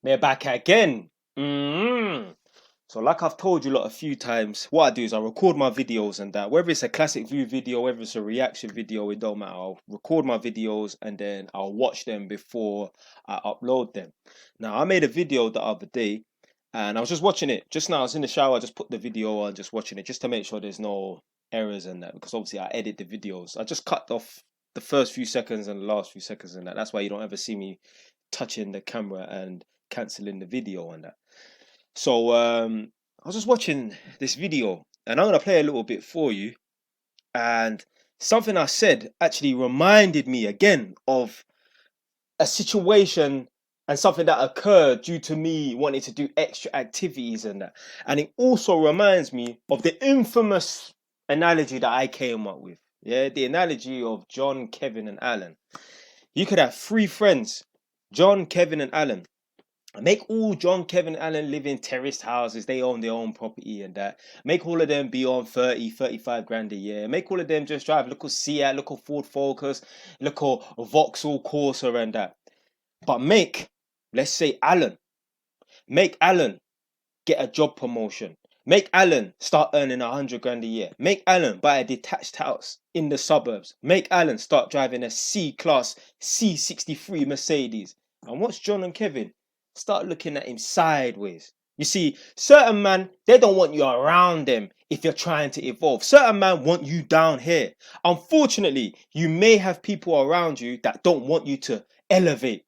They're back again. So, like I've told you lot a few times, what I do is I record my videos and that. Whether it's a classic view video, whether it's a reaction video, it don't matter. I'll record my videos and then I'll watch them before I upload them. Now, I made a video the other day and I was just watching it. Just now, I was in the shower, I just put the video on, just watching it, just to make sure there's no errors in that. Because obviously, I edit the videos. I just cut off the first few seconds and the last few seconds and that. That's why you don't ever see me touching the camera and cancelling the video and that. So I was just watching this video and I'm gonna play a little bit for you. And something I said actually reminded me again of a situation and something that occurred due to me wanting to do extra activities and that. And it also reminds me of the infamous analogy that I came up with. Yeah, the analogy of John, Kevin, and Alan. You could have three friends, John, Kevin, and Alan. Make all John, Kevin, Allen live in terraced houses. They own their own property and that. Make all of them be on 30, 35 grand a year. Make all of them just drive little Seat, little Ford Focus, little Vauxhall Corsa and that. But let's say make Alan get a job promotion. Make Alan start earning 100 grand a year. Make Alan buy a detached house in the suburbs. Make Alan start driving a C-Class C63 Mercedes. And what's John and Kevin? Start looking at him sideways. You see, certain man, they don't want you around them if you're trying to evolve. Certain man want you down here. Unfortunately, you may have people around you that don't want you to elevate.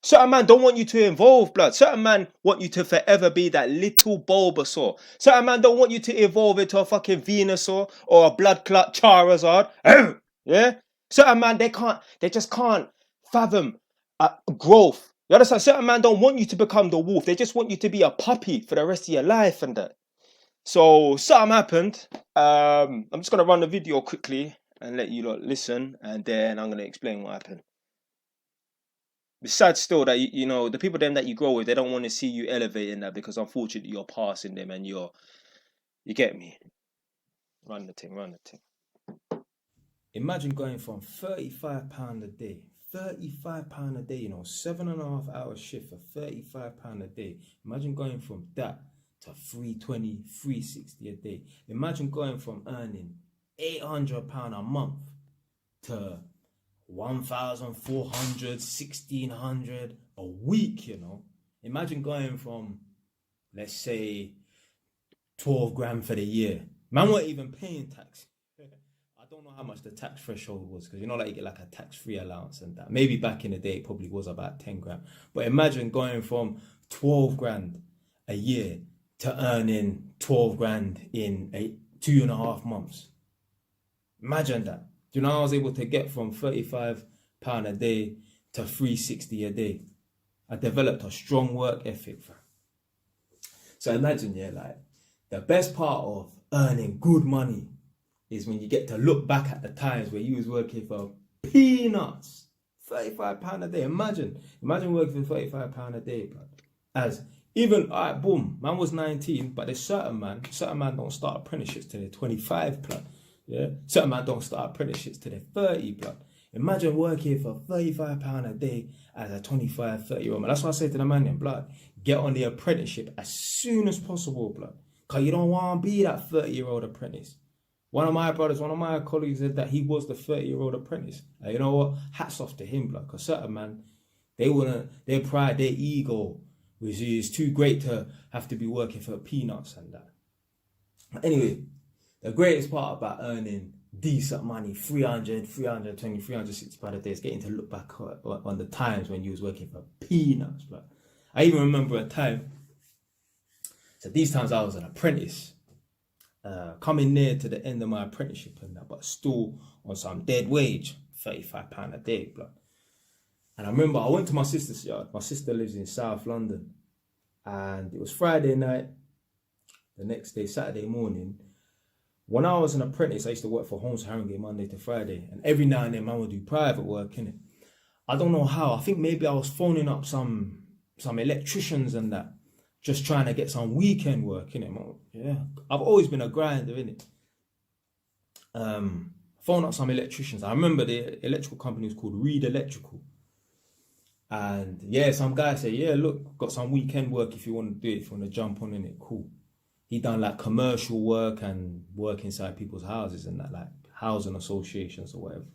Certain man don't want you to evolve, blood. Certain man want you to forever be that little Bulbasaur. Certain man don't want you to evolve into a fucking Venusaur or a blood clot Charizard. Yeah? Certain man, they just can't fathom growth. You understand? Certain man don't want you to become the wolf. They just want you to be a puppy for the rest of your life and that. So something happened. I'm just gonna run the video quickly and let you lot listen, and then I'm gonna explain what happened. It's sad still that you know the people them that you grow with, they don't want to see you elevating that because unfortunately you're passing them and you get me. Run the thing, run the thing. Imagine going from £35 a day, £35 a day, you know, 7.5 hour shift for £35 a day. Imagine going from that to 320, 360 a day. Imagine going from earning £800 a month to 1,400, 1,600 a week, you know. Imagine going from, let's say, 12 grand for the year. Man weren't even paying tax. I don't know how much the tax threshold was because you know, like you get like a tax-free allowance and that. Maybe back in the day it probably was about 10 grand. But imagine going from 12 grand a year to earning 12 grand in 2.5 months. Imagine that. Do you know I was able to get from £35 a day to 360 a day? I developed a strong work ethic. So imagine, yeah, like the best part of earning good money is when you get to look back at the times where you was working for peanuts. £35 a day. Imagine working for £35 a day, bro. As even, all right, boom, man was 19, but there's certain man don't start apprenticeships till they're 25 plus. Yeah, certain man don't start apprenticeships till they're 30 blood. Imagine working for £35 a day as a 25, 30-year-old man. That's why I say to the man in blood, get on the apprenticeship as soon as possible, blood. Because you don't want to be that 30-year-old apprentice. One of my colleagues said that he was the 30-year-old apprentice. And you know what? Hats off to him, blood. Because certain man, their pride, their ego, which is too great to have to be working for peanuts and that. Anyway, the greatest part about earning decent money, 300, 320, 360 pounds a day, is getting to look back on the times when you was working for peanuts, bro. I even remember a time, so these times I was an apprentice, coming near to the end of my apprenticeship and that, but still on some dead wage, £35 a day, bro. And I remember I went to my sister's yard. My sister lives in South London. And it was Friday night. The next day, Saturday morning, when I was an apprentice, I used to work for Holmes Harringay Monday to Friday. And every now and then, man would do private work, innit? I don't know how. I think maybe I was phoning up some electricians and that, just trying to get some weekend work, innit? Yeah, I've always been a grinder, innit? Phone up some electricians. I remember the electrical company was called Reed Electrical. And yeah, some guy said, yeah, look, got some weekend work if you want to do it, if you want to jump on in it, cool. He done like commercial work and work inside people's houses and that, like housing associations or whatever.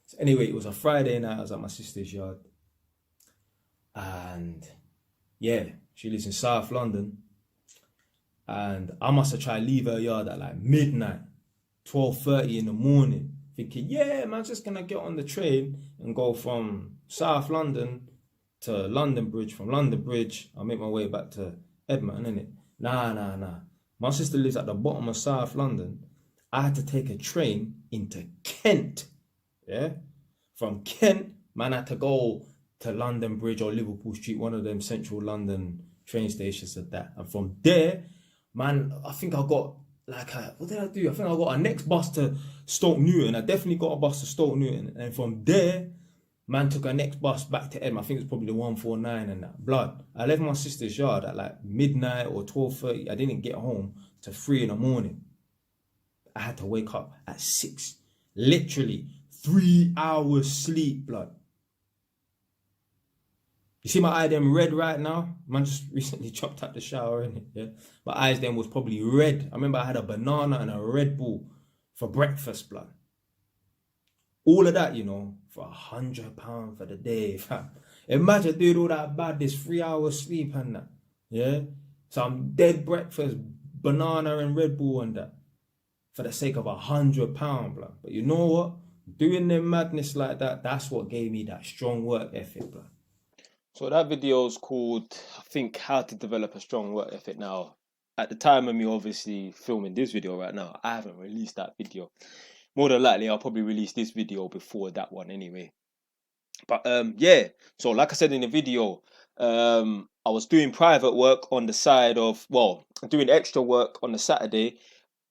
So anyway, it was a Friday night. I was at my sister's yard, and yeah, she lives in South London, and I must have tried to leave her yard at like midnight, 12:30 in the morning, thinking, yeah, man, I'm just gonna get on the train and go from South London to London Bridge. From London Bridge, I'll make my way back to Edmonton, innit? Nah. My sister lives at the bottom of South London. I had to take a train into Kent. Yeah? From Kent, man, I had to go to London Bridge or Liverpool Street, one of them central London train stations at that. And from there, man, I think I got what did I do? I think I got a next bus to Stoke Newton. I definitely got a bus to Stoke Newton. And from there, man took a next bus back to Edmonton. I think it's probably the 149 and that. Blood. I left my sister's yard at like midnight or 12:30. I didn't get home till 3 in the morning. I had to wake up at 6. Literally 3 hours sleep, blood. You see my eye them red right now? Man just recently chopped out the shower, innit? Yeah. My eyes then was probably red. I remember I had a banana and a Red Bull for breakfast, blood. All of that, for £100 for the day, fam. Imagine doing all that bad, this 3 hours sleep and that. Yeah? Some dead breakfast, banana and Red Bull and that. For the sake of £100, blood. But you know what? Doing them madness like that, that's what gave me that strong work ethic, blood. So that video is called, I think, How to Develop a Strong Work Ethic. Now, at the time of me obviously filming this video right now, I haven't released that video. More than likely, I'll probably release this video before that one anyway. But yeah, so like I said in the video, I was doing private work on the side of, doing extra work on the Saturday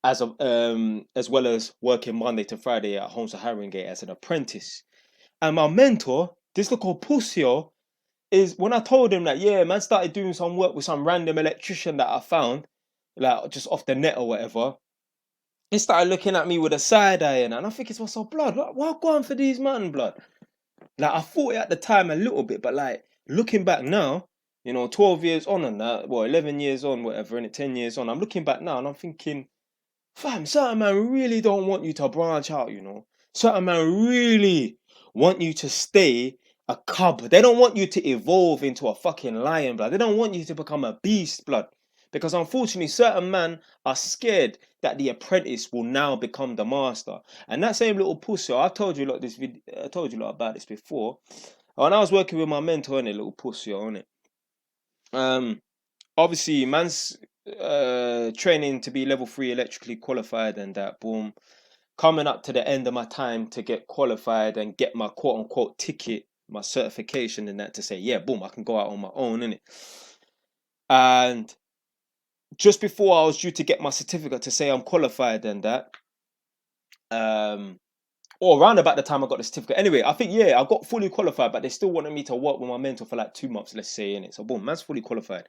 as well as working Monday to Friday at Homes of Haringey as an apprentice. And my mentor, this little pussy, is when I told him that, yeah, man, started doing some work with some random electrician that I found, like just off the net or whatever. He started looking at me with a side eye, and I think it's what's so blood. What go on for these man, blood? Like I thought it at the time a little bit, but like looking back now, 12 years on and that, 11 years on, whatever, and 10 years on, I'm looking back now and I'm thinking, fam, certain man really don't want you to branch out, Certain man really want you to stay a cub. They don't want you to evolve into a fucking lion, blood. They don't want you to become a beast, blood. Because unfortunately, certain men are scared that the apprentice will now become the master. And that same little pussy, I've told you I told you a lot about this before. When I was working with my mentor on it, little pussy on it. Obviously, man's training to be level 3 electrically qualified and that, boom. Coming up to the end of my time to get qualified and get my quote unquote ticket, my certification and that, to say, yeah, boom, I can go out on my own, innit? And just before I was due to get my certificate to say I'm qualified and that, or around about the time I got the certificate. Anyway, I think, yeah, I got fully qualified, but they still wanted me to work with my mentor for like 2 months, let's say, innit? So boom, man's fully qualified.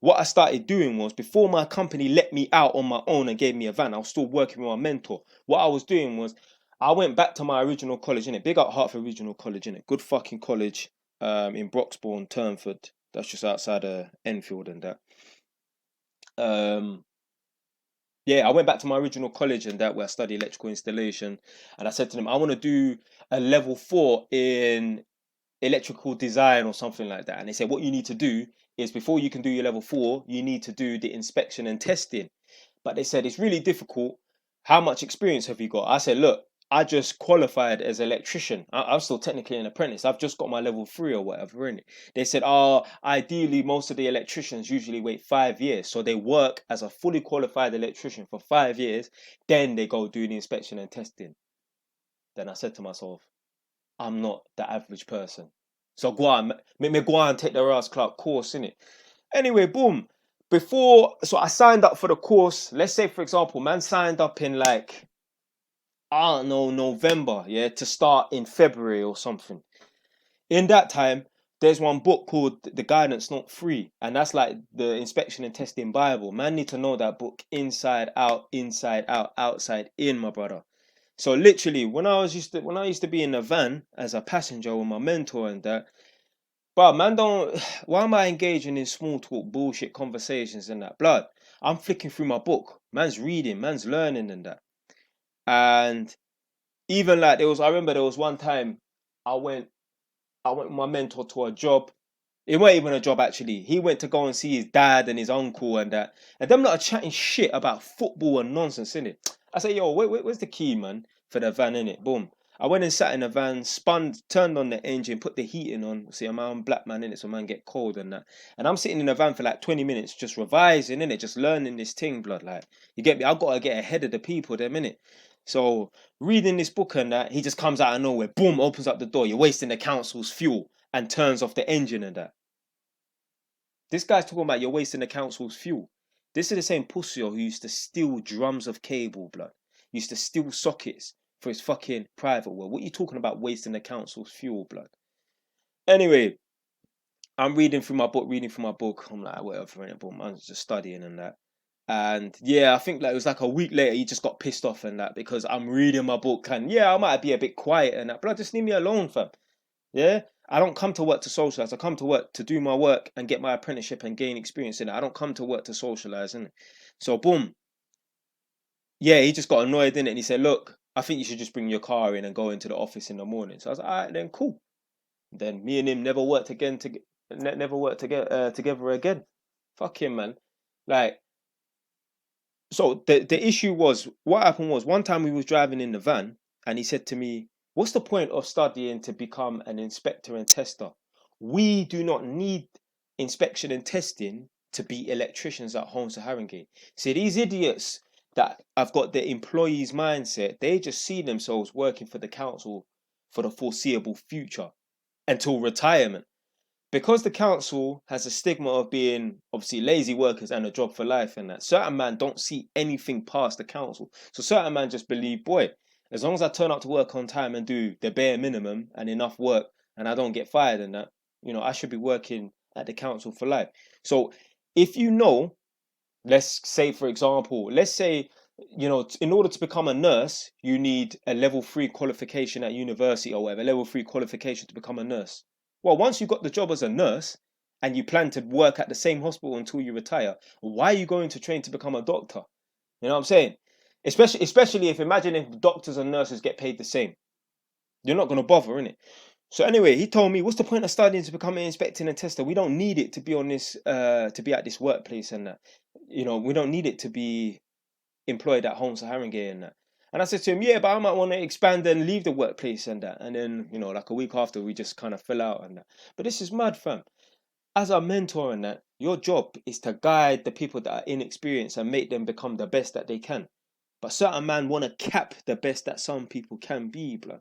What I started doing was, before my company let me out on my own and gave me a van, I was still working with my mentor. What I was doing was, I went back to my original college, innit? Big up Hertford Regional College, innit? Good fucking college, in Broxbourne, Turnford. That's just outside of Enfield and that. Yeah, I went back to my original college and that, where I studied electrical installation, and I said to them, I want to do a level 4 in electrical design or something like that. And they said, what you need to do is, before you can do your level 4, you need to do the inspection and testing. But they said, it's really difficult. How much experience have you got? I said, look, I just qualified as an electrician. I'm still technically an apprentice. I've just got my level 3 or whatever in it. They said, ideally, most of the electricians usually wait 5 years. So they work as a fully qualified electrician for 5 years. Then they go do the inspection and testing. Then I said to myself, I'm not the average person. So go on, make me go on and take the Ross Clark course, innit? Anyway, boom. So I signed up for the course. Let's say, for example, man signed up in like, I don't know, November, yeah, to start in February or something. In that time, there's one book called The Guidance Not Free, and that's like the inspection and testing Bible. Man need to know that book inside out, outside in, my brother. So literally, when I used to be in a van as a passenger with my mentor and that, But man, don't. Why am I engaging in small talk, bullshit conversations and that? Blood. I'm flicking through my book. Man's reading. Man's learning and that. And even like I remember there was one time I went with my mentor to a job. It wasn't even a job actually. He went to go and see his dad and his uncle and that. And them lot are chatting shit about football and nonsense, innit? I said, yo, where's the key, man, for the van, innit? Boom. I went and sat in the van, turned on the engine, put the heating on. See, I'm a black man, innit? So man get cold and that. And I'm sitting in the van for like 20 minutes, just revising, innit? Just learning this thing, blood. Like, you get me? I gotta get ahead of the people, them, innit? So reading this book and that, he just comes out of nowhere, boom, opens up the door. You're wasting the council's fuel and turns off the engine and that. This guy's talking about you're wasting the council's fuel. This is the same pussy who used to steal drums of cable, blood. Used to steal sockets for his fucking private work. What are you talking about wasting the council's fuel, blood? Anyway, I'm reading through my book. I'm like, whatever, boom, I'm just studying and that. And yeah, I think like it was like a week later, he just got pissed off and that because I'm reading my book and yeah, I might be a bit quiet and that, but just leave me alone, fam. Yeah, I don't come to work to socialize. I come to work to do my work and get my apprenticeship and gain experience in it. I don't come to work to socialize, innit? So boom, yeah, he just got annoyed in it and he said, "Look, I think you should just bring your car in and go into the office in the morning." So I was like, "All right, then cool." Then me and him never worked again. Never worked together again. Fuck him, man. Like, so the issue was what happened was one time we was driving in the van and he said to me, "What's the point of studying to become an inspector and tester? We do not need inspection and testing to be electricians at Holmes to Haringey." See, these idiots that have got the employees mindset, they just see themselves working for the council for the foreseeable future until retirement. Because the council has a stigma of being obviously lazy workers and a job for life and that, certain man don't see anything past the council. So certain man just believe, boy, as long as I turn up to work on time and do the bare minimum and enough work and I don't get fired and that, I should be working at the council for life. So if you know, let's say for example, in order to become a nurse, you need a level 3 qualification at university or whatever, level 3 qualification to become a nurse. Well, once you've got the job as a nurse and you plan to work at the same hospital until you retire, why are you going to train to become a doctor? You know what I'm saying? Especially imagine if doctors and nurses get paid the same. You're not going to bother, innit? So anyway, he told me, what's the point of studying to become an inspector and tester? We don't need it to be on this, to be at this workplace and that. We don't need it to be employed at Holmes Haringey and that. And I said to him, yeah, but I might want to expand and leave the workplace and that. And then, like a week after, we just kind of fell out and that. But this is mad, fam. As a mentor and that, your job is to guide the people that are inexperienced and make them become the best that they can. But certain man want to cap the best that some people can be, blood.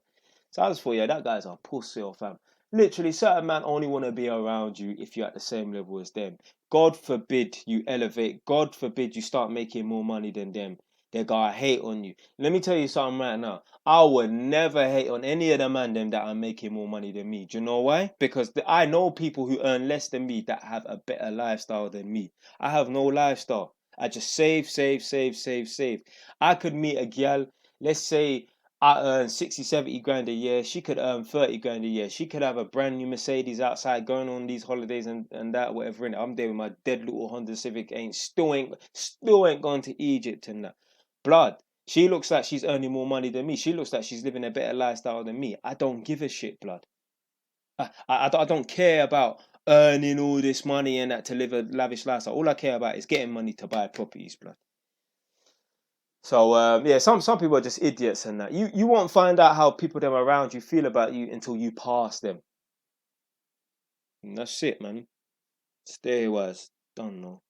So I just thought, yeah, that guy's a pussy, fam. Literally, certain man only want to be around you if you're at the same level as them. God forbid you elevate. God forbid you start making more money than them. They're gonna hate on you. Let me tell you something right now. I would never hate on any of the man them that are making more money than me. Do you know why? Because I know people who earn less than me that have a better lifestyle than me. I have no lifestyle. I just save, save, save, save, save. I could meet a gal, let's say I earn 60, 70 grand a year. She could earn 30 grand a year. She could have a brand new Mercedes outside going on these holidays and that, whatever. And I'm there with my dead little Honda Civic. Still ain't gone to Egypt and that. Blood. She looks like she's earning more money than me. She looks like she's living a better lifestyle than me. I don't give a shit, blood. I don't care about earning all this money and that to live a lavish lifestyle. All I care about is getting money to buy properties, blood. So yeah, some people are just idiots and that. You won't find out how people them around you feel about you until you pass them. And that's it, man. Stay wise. Don't know.